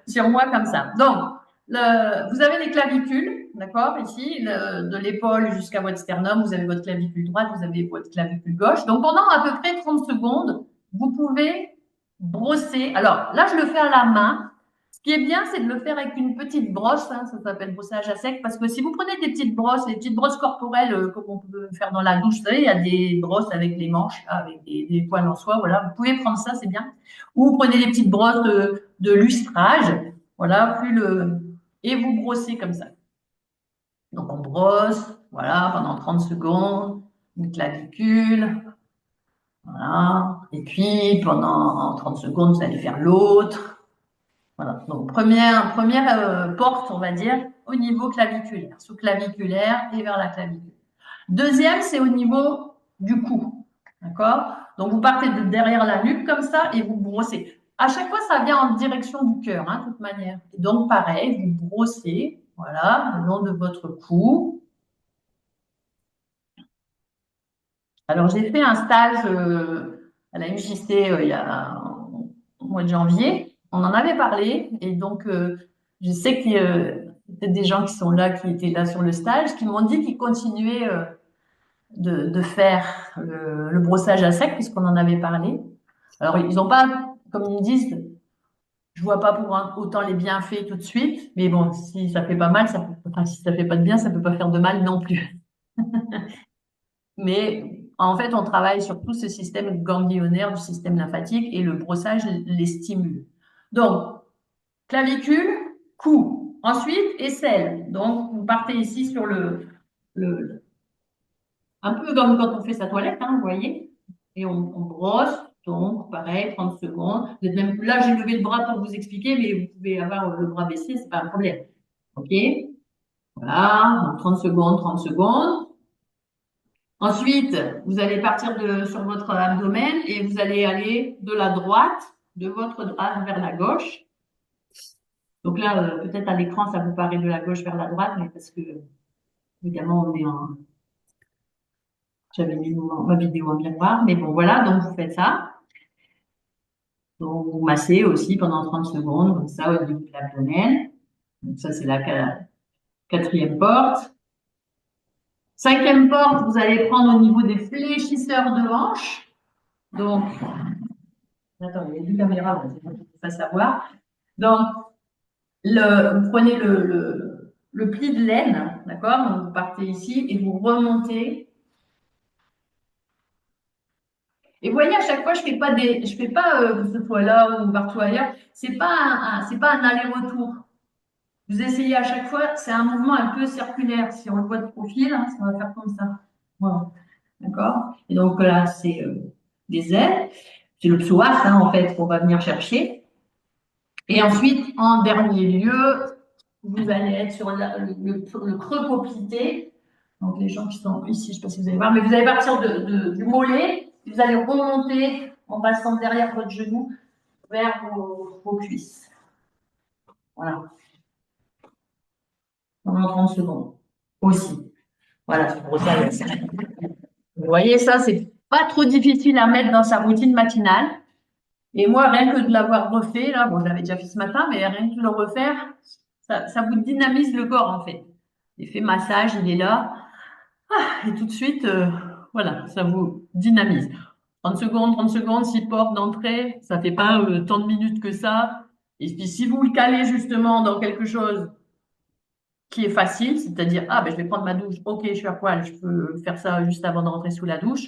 sur moi comme ça. Donc, vous avez les clavicules, d'accord, ici, de l'épaule jusqu'à votre sternum, vous avez votre clavicule droite, vous avez votre clavicule gauche. Donc, pendant à peu près 30 secondes, vous pouvez brosser. Alors, là, je le fais à la main. Ce qui est bien, c'est de le faire avec une petite brosse, hein, ça s'appelle brossage à sec, parce que si vous prenez des petites brosses, les petites brosses corporelles, comme on peut faire dans la douche, vous savez, il y a des brosses avec les manches, avec des poils en soie, voilà, vous pouvez prendre ça, c'est bien. Ou vous prenez des petites brosses de lustrage, voilà, et vous brossez comme ça. Donc on brosse, voilà, pendant 30 secondes, une clavicule, voilà, et puis pendant 30 secondes, vous allez faire l'autre. Voilà. Donc, première porte, on va dire, au niveau claviculaire, sous-claviculaire et vers la clavicule. Deuxième, c'est au niveau du cou. D'accord? Donc, vous partez de derrière la nuque comme ça et vous brossez. À chaque fois, ça vient en direction du cœur, hein, de toute manière. Et donc, pareil, vous brossez, voilà, le long de votre cou. Alors, j'ai fait un stage à la UJC il y a au mois de janvier. On en avait parlé et donc je sais qu'il y a peut-être des gens qui sont là, qui étaient là sur le stage, qui m'ont dit qu'ils continuaient de faire le brossage à sec puisqu'on en avait parlé. Alors, ils n'ont pas, comme ils me disent, je vois pas pour autant les bienfaits tout de suite, mais bon, si ça fait pas mal, enfin, si ça fait pas de bien, ça peut pas faire de mal non plus. Mais en fait, on travaille sur tout ce système ganglionnaire du système lymphatique et le brossage les stimule. Donc, clavicule, cou. Ensuite, aisselle. Donc, vous partez ici sur le un peu comme quand on fait sa toilette, hein, vous voyez. Et on brosse. Donc, pareil, 30 secondes. Vous êtes même, là, j'ai levé le bras pour vous expliquer, mais vous pouvez avoir le bras baissé, c'est pas un problème. OK? Voilà. Donc, 30 secondes, 30 secondes. Ensuite, vous allez partir sur votre abdomen et vous allez aller de la droite, de votre droite vers la gauche. Donc là, peut-être à l'écran, ça vous paraît de la gauche vers la droite, mais parce que, évidemment, j'avais mis ma vidéo en miroir, mais bon, voilà, donc vous faites ça. Donc, vous massez aussi pendant 30 secondes, comme ça, au niveau de l'abdomen. Donc, ça, c'est la quatrième porte. Cinquième porte, vous allez prendre au niveau des fléchisseurs de hanches. Donc, attends, il y a une caméra, c'est pour que pas savoir. Donc, vous prenez le pli de laine, d'accord? Donc, vous partez ici et vous remontez. Et vous voyez, à chaque fois, je fais pas que ce soit là ou partout ailleurs. C'est pas un aller-retour. Vous essayez à chaque fois, c'est un mouvement un peu circulaire. Si on le voit de profil, hein, ça va faire comme ça. Voilà. D'accord? Et donc là, c'est des ailes. C'est le psoas, hein, en fait, qu'on va venir chercher. Et ensuite, en dernier lieu, vous allez être sur le creux poplité. Donc les gens qui sont ici, je ne sais pas si vous allez voir, mais vous allez partir du mollet, vous allez remonter en passant derrière votre genou vers vos cuisses. Voilà, pendant 30 secondes aussi. Voilà, c'est pour ça. Vous voyez, ça, c'est pas trop difficile à mettre dans sa routine matinale. Et moi, rien que de l'avoir refait, là, bon, je l'avais déjà fait ce matin, mais rien que de le refaire, ça vous dynamise le corps, en fait. L'effet massage, il est là. Et tout de suite, voilà, ça vous dynamise. 30 secondes, 6 portes d'entrée, ça fait pas tant de minutes que ça. Et puis, si vous le calez justement dans quelque chose qui est facile, c'est-à-dire, ah, ben, je vais prendre ma douche, ok, je suis à poil, je peux faire ça juste avant de rentrer sous la douche.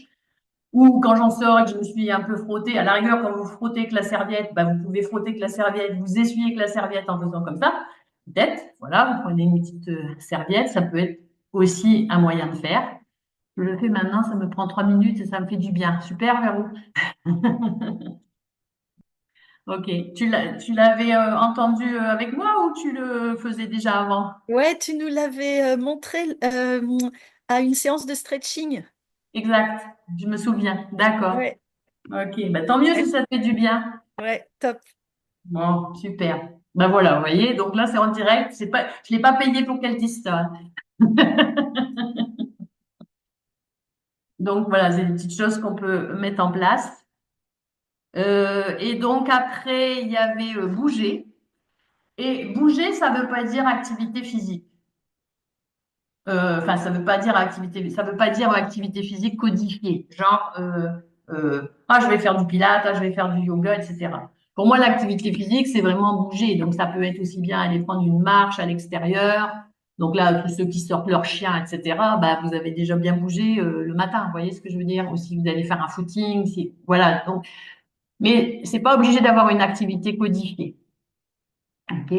Ou quand j'en sors et que je me suis un peu frottée, à la rigueur, quand vous frottez avec la serviette, bah, vous pouvez frotter avec la serviette, vous essuyez avec la serviette en faisant comme ça. Peut-être, voilà, vous prenez une petite serviette, ça peut être aussi un moyen de faire. Je le fais maintenant, ça me prend 3 minutes et ça me fait du bien. Super, Véro. Ok. Tu l'avais entendu avec moi ou tu le faisais déjà avant? Ouais, tu nous l'avais montré à une séance de stretching. Exact. Je me souviens. D'accord. Ouais, Ok. Bah, tant mieux si ouais, ça te fait du bien. ouais, top. Bon, super. Ben voilà, vous voyez, donc là c'est en direct, c'est pas, je l'ai pas payé pour qu'elle dise ça. Donc voilà, c'est des petites choses qu'on peut mettre en place. Et donc après, il y avait bouger. Et bouger, ça veut pas dire activité physique. Enfin, ça veut pas dire activité, ça veut pas dire activité physique codifiée. Genre, ah, je vais faire du pilates, ah, je vais faire du yoga, etc. Pour moi, l'activité physique, c'est vraiment bouger. Donc, ça peut être aussi bien aller prendre une marche à l'extérieur. Donc là, tous ceux qui sortent leur chien, etc., bah, vous avez déjà bien bougé le matin. Vous voyez ce que je veux dire? Aussi, vous allez faire un footing. Voilà. Donc, mais c'est pas obligé d'avoir une activité codifiée. OK?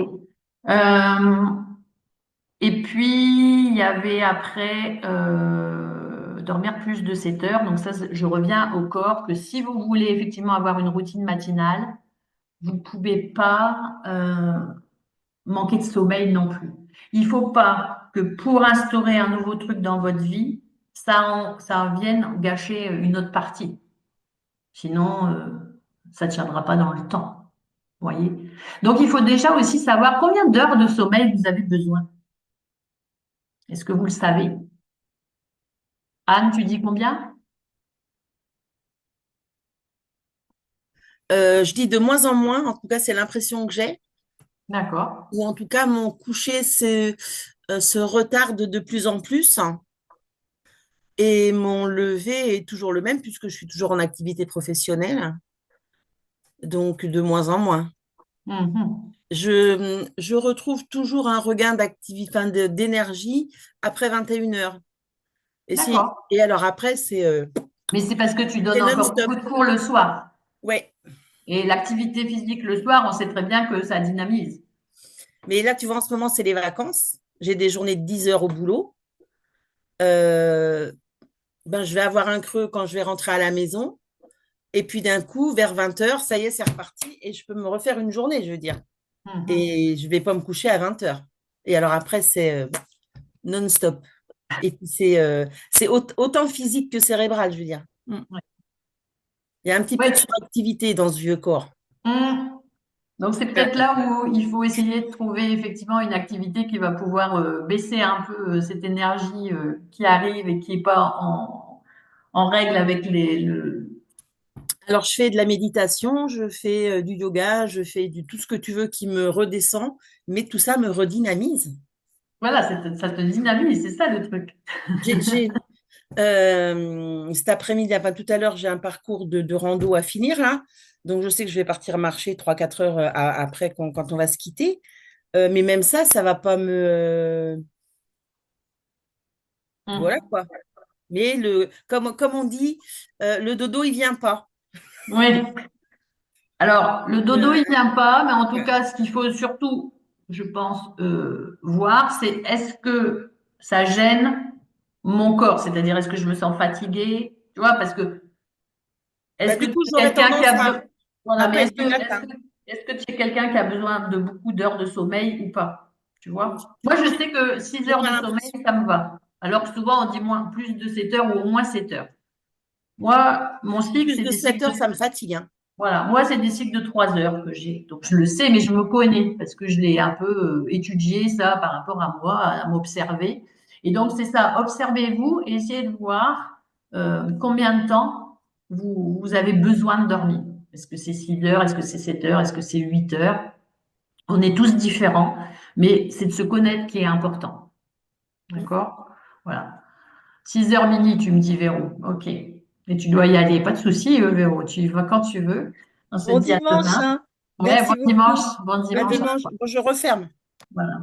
Et puis, il y avait après dormir plus de 7 heures. Donc ça, je reviens au corps que si vous voulez effectivement avoir une routine matinale, vous ne pouvez pas manquer de sommeil non plus. Il ne faut pas que pour instaurer un nouveau truc dans votre vie, ça en vienne gâcher une autre partie. Sinon, ça ne tiendra pas dans le temps. Vous voyez? Donc, il faut déjà aussi savoir combien d'heures de sommeil vous avez besoin. Est-ce que vous le savez? Anne, tu dis combien? Je dis de moins en moins, en tout cas, c'est l'impression que j'ai. D'accord. Ou en tout cas, mon coucher se retarde de plus en plus. Et mon lever est toujours le même puisque je suis toujours en activité professionnelle, donc de moins en moins. Mhm. Je retrouve toujours un regain d'activité, enfin, d'énergie après 21 heures. D'accord. Et alors après, Mais c'est parce que tu c'est donnes encore non-stop. beaucoup de cours le soir. Ouais. Et l'activité physique le soir, on sait très bien que ça dynamise. Mais là, tu vois, en ce moment, c'est les vacances. J'ai des journées de 10 heures au boulot. Euh, ben, je vais avoir un creux quand je vais rentrer à la maison. Et puis d'un coup, vers 20 heures, ça y est, c'est reparti. Et je peux me refaire une journée, je veux dire. Mhm. Et je vais pas me coucher à 20 heures. Et alors après, c'est non-stop. Et puis c'est autant physique que cérébral, je veux dire. Mm. Ouais. Il y a un petit peu de Ouais. suractivité dans ce vieux corps. Mhm. Donc c'est Euh, peut-être là où il faut essayer de trouver effectivement une activité qui va pouvoir baisser un peu cette énergie qui arrive et qui n'est pas en règle avec Alors, je fais de la méditation, je fais du yoga, je fais tout ce que tu veux qui me redescend, mais tout ça me redynamise. Voilà, ça te dynamise, c'est ça le truc. J'ai, cet après-midi, enfin tout à l'heure, j'ai un parcours de rando à finir là. Donc, je sais que je vais partir marcher 3 4 heures après quand on va se quitter. Mais même ça va pas me. Voilà Mhm. quoi. Mais comme on dit, le dodo, il vient pas. Oui. Alors, le dodo, Euh, il vient pas, mais en tout cas, ce qu'il faut surtout, je pense, voir, c'est est-ce que ça gêne mon corps? C'est-à-dire, est-ce que je me sens fatiguée? Tu vois, parce que Bah, est-ce que du tu coup, es j'aurais quelqu'un qui tendance a besoin, voilà, à mais pas être du matin. est-ce que tu es quelqu'un qui a besoin de beaucoup d'heures de sommeil ou pas? Tu vois? Moi, je sais que 6 J'ai heures pas de sommeil, l'impression. ça me va. Alors que souvent, on dit moins, plus de 7 heures ou au moins 7 heures. Moi, mon cycle, Plus c'est de des 7 cycles heures, de ça me fatigue, hein. voilà, moi, c'est des cycles de 3 heures que j'ai. Donc, je le sais, mais je me connais parce que je l'ai un peu étudié, ça, par rapport à moi, à m'observer. Et donc, c'est ça, observez-vous et essayez de voir combien de temps vous avez besoin de dormir. Est-ce que c'est 6 heures? Est-ce que c'est 7 heures? Est-ce que c'est 8 heures? On est tous différents, mais c'est de se connaître qui est important. D'accord? Voilà. 6 heures midi, tu me dis, Véro. OK. Et tu dois y aller. Pas de souci, Véro. Tu y vas quand tu veux. On se Bon dit à dimanche, demain. hein. Ouais, bon Merci dimanche. beaucoup. Bon À dimanche à demain. toi. Bon, je referme. Voilà.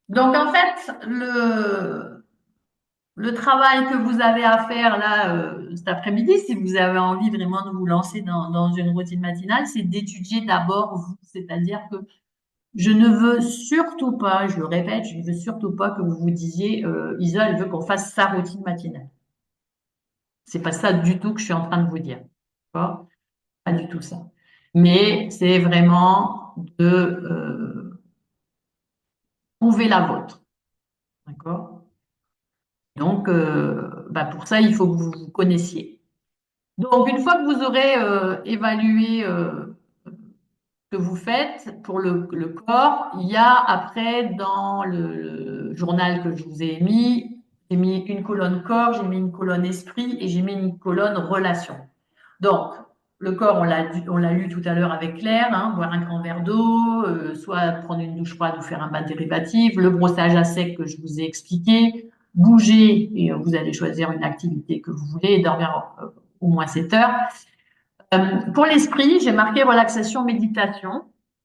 Donc, en fait, le travail que vous avez à faire là, cet après-midi, si vous avez envie vraiment de vous lancer dans une routine matinale, c'est d'étudier d'abord vous. C'est-à-dire que je ne veux surtout pas, je le répète, je ne veux surtout pas que vous vous disiez, Isa, elle veut qu'on fasse sa routine matinale. C'est pas ça du tout que je suis en train de vous dire. D'accord? Pas du tout ça. Mais c'est vraiment de trouver la vôtre. D'accord? Donc, bah, pour ça, il faut que vous vous connaissiez. Donc, une fois que vous aurez évalué ce que vous faites pour le corps, il y a après dans le journal que je vous ai mis, j'ai mis une colonne corps, j'ai mis une colonne esprit et j'ai mis une colonne relation. Donc, le corps, on l'a lu tout à l'heure avec Claire, hein, boire un grand verre d'eau, soit prendre une douche froide ou faire un bain dérivatif, le brossage à sec que je vous ai expliqué, bouger, et vous allez choisir une activité que vous voulez, et dormir au moins 7 heures. Pour l'esprit, j'ai marqué relaxation, méditation.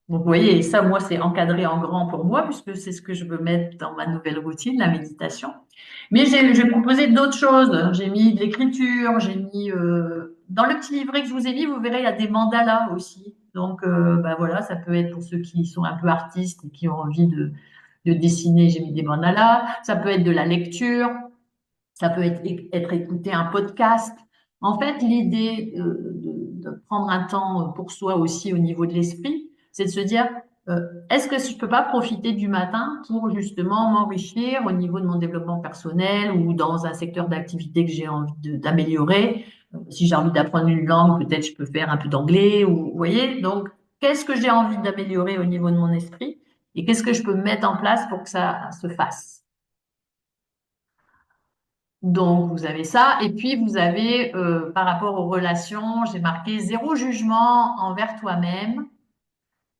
Donc, vous voyez, et ça, moi, c'est encadré en grand pour moi, puisque c'est ce que je veux mettre dans ma nouvelle routine, la méditation. Mais j'ai proposé d'autres choses. J'ai mis de l'écriture, j'ai mis dans le petit livret que je vous ai mis, vous verrez, il y a des mandalas aussi. Donc, bah voilà, ça peut être pour ceux qui sont un peu artistes et qui ont envie de dessiner, j'ai mis des mandalas. Ça peut être de la lecture, ça peut être écouter un podcast. En fait, l'idée de prendre un temps pour soi aussi au niveau de l'esprit, c'est de se dire, est-ce que je peux pas profiter du matin pour justement m'enrichir au niveau de mon développement personnel ou dans un secteur d'activité que j'ai envie d'améliorer? Si j'ai envie d'apprendre une langue, peut-être je peux faire un peu d'anglais ou, vous voyez? Donc, qu'est-ce que j'ai envie d'améliorer au niveau de mon esprit et qu'est-ce que je peux mettre en place pour que ça se fasse? Donc, vous avez ça. Et puis, vous avez, par rapport aux relations, j'ai marqué zéro jugement envers toi-même.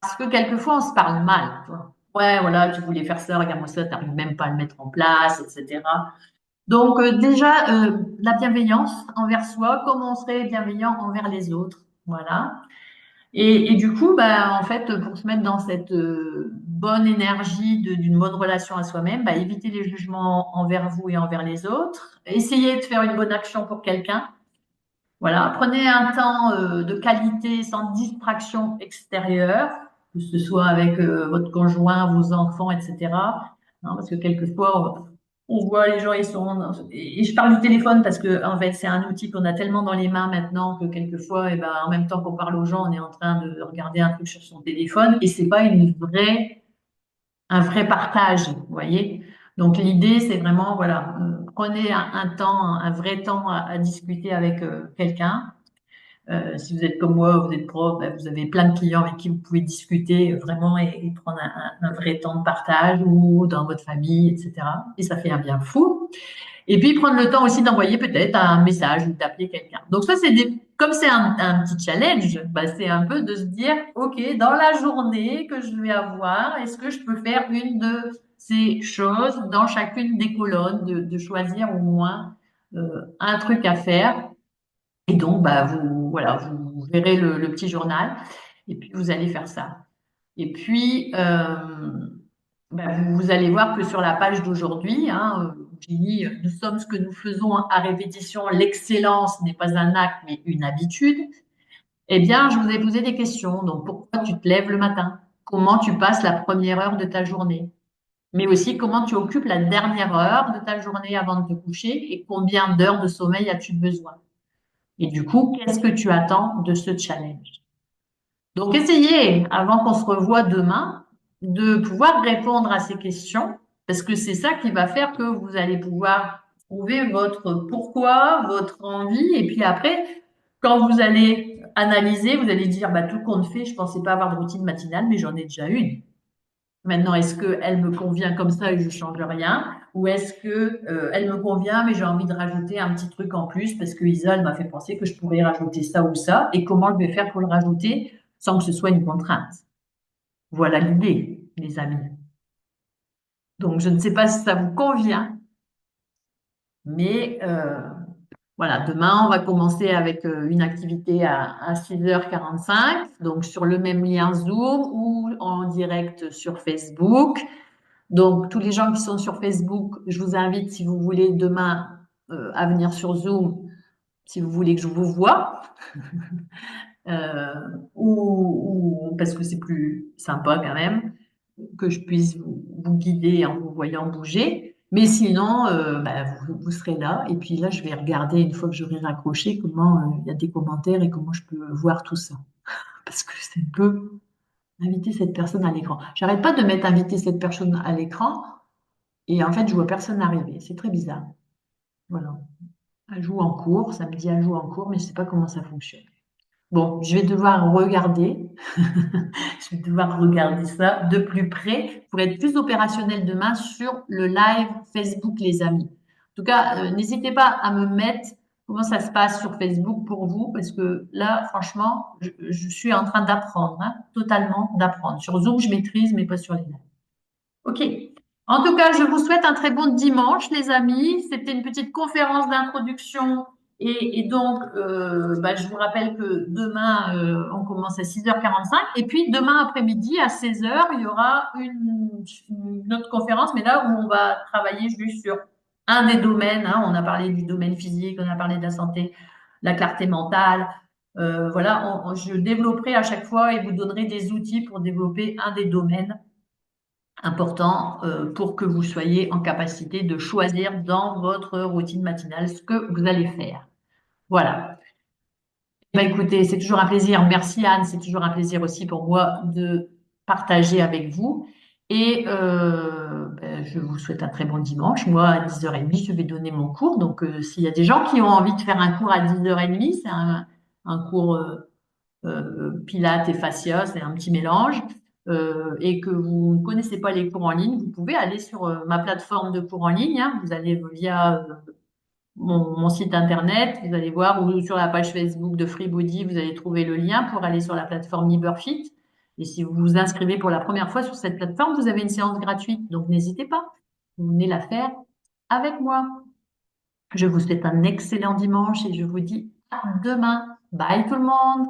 Parce que quelquefois, on se parle mal, toi. Ouais, voilà, tu voulais faire ça, regarde-moi ça, tu n'arrives même pas à le mettre en place, etc. Donc, déjà, la bienveillance envers soi, comme on serait bienveillant envers les autres. Voilà. Et du coup, bah, en fait, pour se mettre dans cette bonne énergie d'une bonne relation à soi-même, bah, évitez les jugements envers vous et envers les autres. Essayez de faire une bonne action pour quelqu'un. Voilà, prenez un temps de qualité sans distraction extérieure, que ce soit avec votre conjoint, vos enfants, etc. Non, parce que quelquefois, on voit les gens, ils sont. Et je parle du téléphone parce que en fait, c'est un outil qu'on a tellement dans les mains maintenant que quelquefois, eh ben, en même temps qu'on parle aux gens, on est en train de regarder un truc sur son téléphone et c'est pas un vrai partage, vous voyez. Donc l'idée, c'est vraiment, voilà, prenez un temps, un vrai temps à discuter avec quelqu'un. Si vous êtes comme moi, vous êtes prof, ben, vous avez plein de clients avec qui vous pouvez discuter vraiment et prendre un vrai temps de partage ou dans votre famille, etc. Et ça fait un bien fou. Et puis prendre le temps aussi d'envoyer peut-être un message ou d'appeler quelqu'un. Donc ça, comme c'est un petit challenge, bah, c'est un peu de se dire, OK, dans la journée que je vais avoir, est-ce que je peux faire une de ces choses dans chacune des colonnes, de choisir au moins un truc à faire. Et donc, bah, voilà, vous verrez le petit journal et puis vous allez faire ça. Et puis, bah, vous allez voir que sur la page d'aujourd'hui, hein, j'ai mis nous sommes ce que nous faisons à répétition. L'excellence n'est pas un acte, mais une habitude. Eh bien, je vous ai posé des questions. Donc, pourquoi tu te lèves le matin? comment tu passes la première heure de ta journée, mais aussi comment tu occupes la dernière heure de ta journée avant de te coucher et combien d'heures de sommeil as-tu besoin. Et du coup, qu'est-ce que tu attends de ce challenge? Donc, essayez, avant qu'on se revoie demain, de pouvoir répondre à ces questions, parce que c'est ça qui va faire que vous allez pouvoir trouver votre pourquoi, votre envie, et puis après, quand vous allez analyser, vous allez dire, bah, tout compte fait, je pensais pas avoir de routine matinale, mais j'en ai déjà une. Maintenant, est-ce qu'elle me convient comme ça et je change rien? Ou est-ce que elle me convient, mais j'ai envie de rajouter un petit truc en plus parce que Isa, elle m'a fait penser que je pourrais rajouter ça ou ça, et comment je vais faire pour le rajouter sans que ce soit une contrainte? Voilà l'idée, les amis. Donc, je ne sais pas si ça vous convient, mais voilà, demain, on va commencer avec une activité à 6h45, donc sur le même lien Zoom ou en direct sur Facebook. Donc, tous les gens qui sont sur Facebook, je vous invite, si vous voulez, demain à venir sur Zoom, si vous voulez que je vous voie, euh, parce que c'est plus sympa quand même, que je puisse vous guider en vous voyant bouger. Mais sinon, bah, vous serez là. Et puis là, je vais regarder, une fois que j'aurai raccroché, comment il y a des commentaires et comment je peux voir tout ça. Parce que c'est un peu inviter cette personne à l'écran. J'arrête pas de mettre inviter cette personne à l'écran. Et en fait, je vois personne arriver. C'est très bizarre. Voilà. Ajout en cours, ça me dit ajout en cours, mais je ne sais pas comment ça fonctionne. Bon, je vais devoir regarder. Je vais devoir regarder ça de plus près pour être plus opérationnel demain sur le live Facebook, les amis. En tout cas, n'hésitez pas à me mettre comment ça se passe sur Facebook pour vous, parce que là, franchement, je suis en train d'apprendre, hein, totalement d'apprendre. Sur Zoom, je maîtrise, mais pas sur les lives. Ok. En tout cas, je vous souhaite un très bon dimanche, les amis. C'était une petite conférence d'introduction. Et donc, bah, je vous rappelle que demain, on commence à 6h45. Et puis, demain après-midi, à 16h, il y aura une autre conférence, mais là où on va travailler juste sur un des domaines, hein. On a parlé du domaine physique, on a parlé de la santé, la clarté mentale. Voilà, je développerai à chaque fois et vous donnerai des outils pour développer un des domaines important pour que vous soyez en capacité de choisir dans votre routine matinale ce que vous allez faire. Voilà. Bah, écoutez, c'est toujours un plaisir. Merci Anne, c'est toujours un plaisir aussi pour moi de partager avec vous. Et ben, je vous souhaite un très bon dimanche. Moi, à 10h30, je vais donner mon cours. Donc, s'il y a des gens qui ont envie de faire un cours à 10h30, c'est un cours Pilates et fascia, c'est un petit mélange, et que vous ne connaissez pas les cours en ligne, vous pouvez aller sur ma plateforme de cours en ligne, hein. Vous allez via mon site internet, vous allez voir, ou sur la page Facebook de Freebody, vous allez trouver le lien pour aller sur la plateforme LiberFit. Et si vous vous inscrivez pour la première fois sur cette plateforme, vous avez une séance gratuite. Donc n'hésitez pas, vous venez la faire avec moi. Je vous souhaite un excellent dimanche et je vous dis à demain. Bye tout le monde.